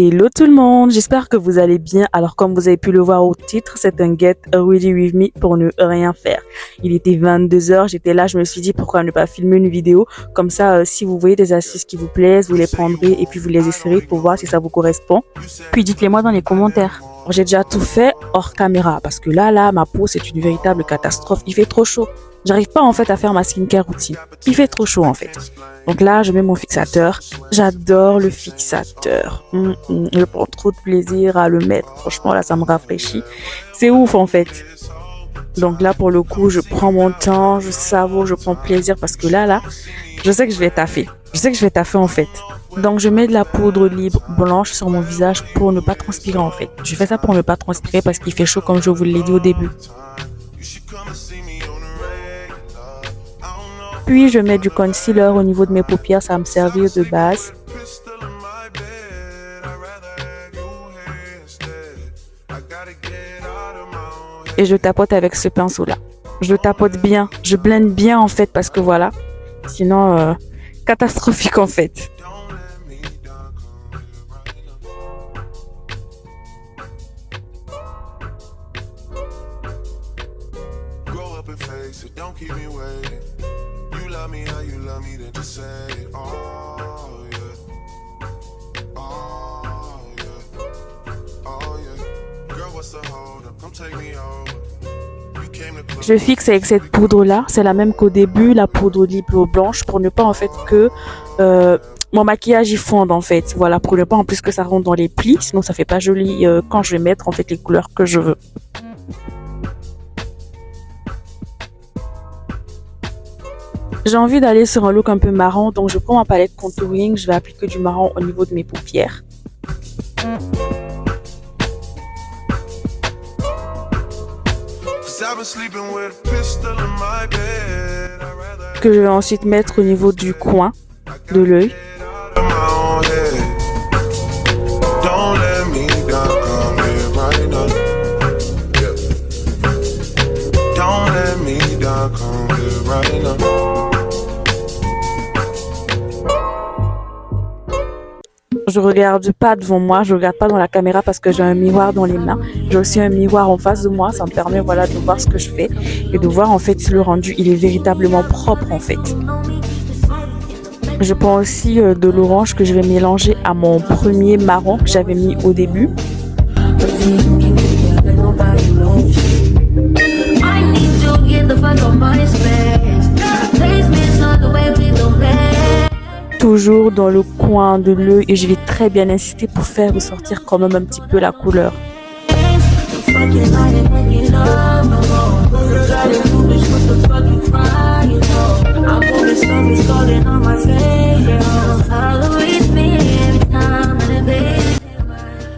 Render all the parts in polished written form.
Hello tout le monde, j'espère que vous allez bien. Alors comme vous avez pu le voir au titre, c'est un Get Ready With Me pour ne rien faire. Il était 22h, j'étais là, je me suis dit pourquoi ne pas filmer une vidéo. Comme ça, si vous voyez des astuces qui vous plaisent, vous les prendrez et puis vous les essayerez pour voir si ça vous correspond. Puis dites-les moi dans les commentaires. J'ai déjà tout fait hors caméra parce que là, ma peau c'est une véritable catastrophe. Il fait trop chaud. J'arrive pas en fait à faire ma skincare routine. Il fait trop chaud en fait. Donc là, je mets mon fixateur. J'adore le fixateur. Je prends trop de plaisir à le mettre. Franchement, là, ça me rafraîchit. C'est ouf en fait. Donc là, pour le coup, je prends mon temps, je savoure, je prends plaisir parce que là, je sais que je vais taffer. Je sais que je vais taffer en fait. Donc je mets de la poudre libre blanche sur mon visage pour ne pas transpirer en fait. Je fais ça pour ne pas transpirer parce qu'il fait chaud comme je vous l'ai dit au début. Puis je mets du concealer au niveau de mes paupières, ça va me servir de base. Et je tapote avec ce pinceau là. Je tapote bien, je blende bien en fait parce que voilà. Sinon, catastrophique en fait. Je fixe avec cette poudre là, c'est la même qu'au début, la poudre libre blanche pour ne pas en fait que mon maquillage y fonde en fait. Voilà, pour ne pas en plus que ça rentre dans les plis, sinon ça fait pas joli quand je vais mettre en fait les couleurs que je veux. J'ai envie d'aller sur un look un peu marron, donc je prends ma palette contouring, je vais appliquer du marron au niveau de mes paupières. Que je vais ensuite mettre au niveau du coin de l'œil. Je regarde pas devant moi, je regarde pas dans la caméra parce que j'ai un miroir dans les mains. J'ai aussi un miroir en face de moi, ça me permet voilà de voir ce que je fais et de voir en fait si le rendu il est véritablement propre en fait. Je prends aussi de l'orange que je vais mélanger à mon premier marron que j'avais mis au début. Toujours dans le coin de l'œil et je vais très bien insister pour faire ressortir quand même un petit peu la couleur.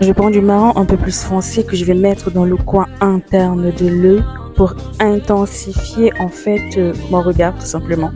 Je prends du marron un peu plus foncé que je vais mettre dans le coin interne de l'œil pour intensifier en fait mon regard tout simplement.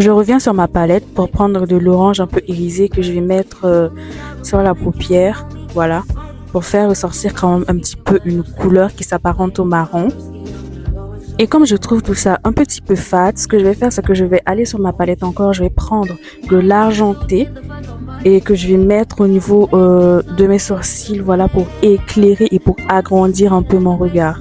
Je reviens sur ma palette pour prendre de l'orange un peu irisé que je vais mettre sur la paupière, voilà, pour faire ressortir quand même un petit peu une couleur qui s'apparente au marron. Et comme je trouve tout ça un petit peu fade, ce que je vais faire, c'est que je vais aller sur ma palette encore, je vais prendre de l'argenté et que je vais mettre au niveau de mes sourcils, voilà, pour éclairer et pour agrandir un peu mon regard.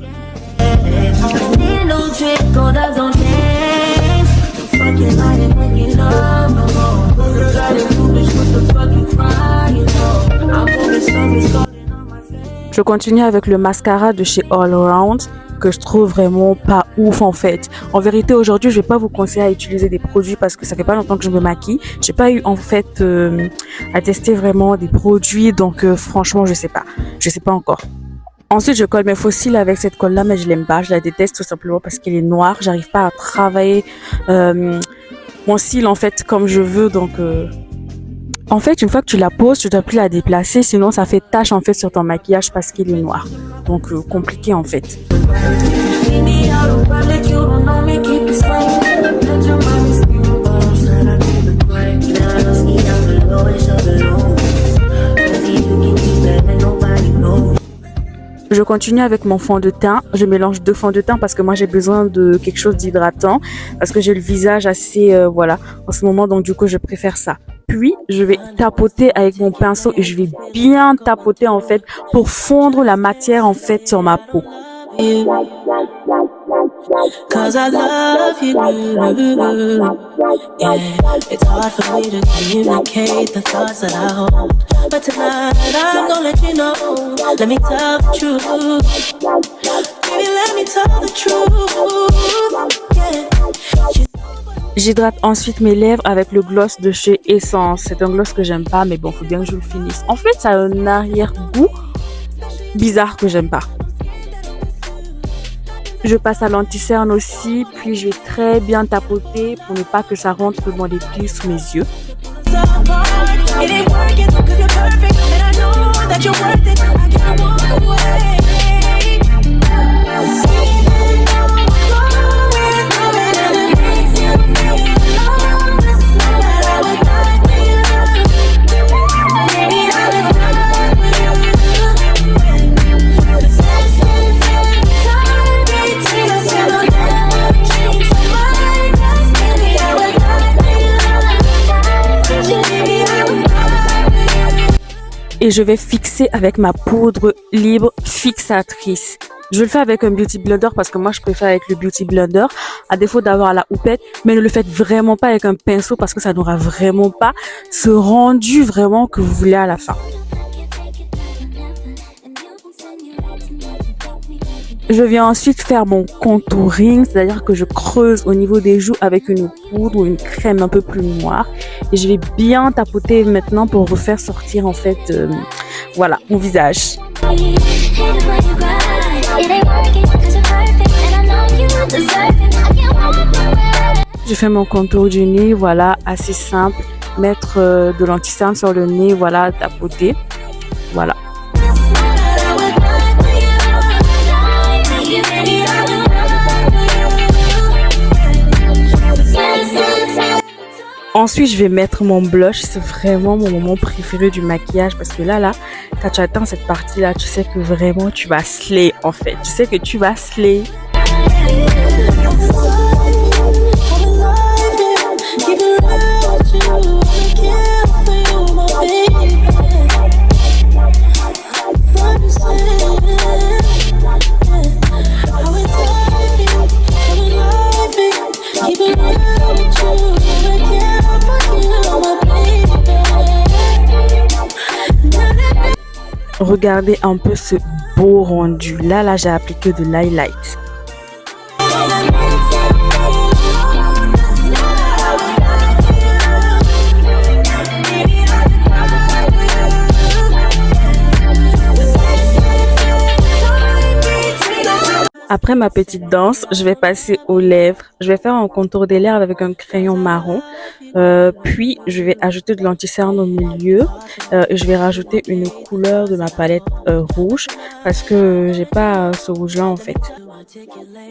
Je continue avec le mascara de chez All Around que je trouve vraiment pas ouf en fait. En vérité, aujourd'hui, je vais pas vous conseiller à utiliser des produits parce que ça fait pas longtemps que je me maquille. J'ai pas eu en fait à tester vraiment des produits, donc franchement, je sais pas encore. Ensuite, je colle mes faux cils avec cette colle-là, mais je l'aime pas. Je la déteste tout simplement parce qu'elle est noire. J'arrive pas à travailler mon cil en fait comme je veux. Donc, en fait, une fois que tu la poses, tu dois plus la déplacer. Sinon, ça fait tache en fait sur ton maquillage parce qu'il est noir. Donc, compliqué en fait. Je continue avec mon fond de teint. Je mélange 2 fonds de teint parce que moi j'ai besoin de quelque chose d'hydratant parce que j'ai le visage assez voilà en ce moment, donc du coup je préfère ça. Puis je vais tapoter avec mon pinceau et je vais bien tapoter en fait pour fondre la matière en fait sur ma peau. Cause I love you, yeah. It's hard for me to communicate the thoughts that I hold, but tonight I'm gonna let you know. Let me tell the truth, baby, let me tell the truth, yeah. J'hydrate ensuite mes lèvres avec le gloss de chez Essence. C'est un gloss que j'aime pas, mais bon, faut bien que je le finisse. En fait, ça a un arrière-goût bizarre que j'aime pas. Je passe à l'anti-cerne aussi, puis je vais très bien tapoter pour ne pas que ça rentre dans les plis sous mes yeux. Et je vais fixer avec ma poudre libre fixatrice. Je le fais avec un beauty blender parce que moi je préfère avec le beauty blender à défaut d'avoir la houppette, mais ne le faites vraiment pas avec un pinceau parce que ça n'aura vraiment pas ce rendu vraiment que vous voulez à la fin. Je viens ensuite faire mon contouring, c'est-à-dire que je creuse au niveau des joues avec une poudre ou une crème un peu plus noire. Et je vais bien tapoter maintenant pour refaire sortir en fait, voilà, mon visage. Je fais mon contour du nez, voilà, assez simple. Mettre de l'anti-cerne sur le nez, voilà, tapoter, voilà. Ensuite, je vais mettre mon blush. C'est vraiment mon moment préféré du maquillage parce que là, quand tu atteins cette partie-là, tu sais que vraiment tu vas slay en fait. Tu sais que tu vas slay. Regardez un peu ce beau rendu. Là, j'ai appliqué de l'highlight. Après ma petite danse, je vais passer aux lèvres. Je vais faire un contour des lèvres avec un crayon marron. Puis, je vais ajouter de l'anti-cerne au milieu. Je vais rajouter une couleur de ma palette rouge parce que j'ai pas ce rouge-là en fait.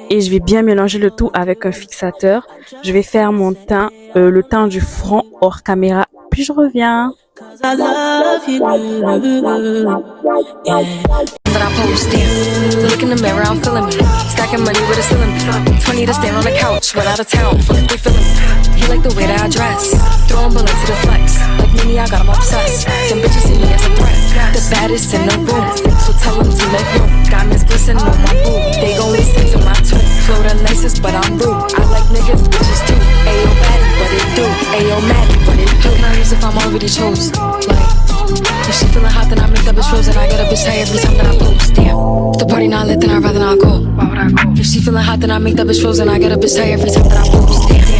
Et je vais bien mélanger le tout avec un fixateur. Je vais faire mon teint, le teint du front hors caméra. Puis je reviens. But I post there. Look in the mirror, I'm feeling me. Stacking money with a cylinder. 20 to stare on the couch, went out of town, fuck they feeling me. He like the way that I dress. Throwing bullets to the flex. Like Nini, I got him obsessed. Them bitches see me as a threat. The baddest in the room, so tell them to make room. Diamonds glisten on my boob. They gon' listen to my tune. Flow the nicest, but I'm rude. I like niggas, bitches too. Ayo, baddie, but it do. Ayo, maddie, but it do. Nice if I'm already chose. Like, if she feeling hot, then I make that bitch frozen. I get a bitch high every time that I post. Damn. If the party not lit, then I'd rather not go. Why would I go? If she feeling hot, then I make that bitch frozen. I get a bitch high every time that I post. Damn.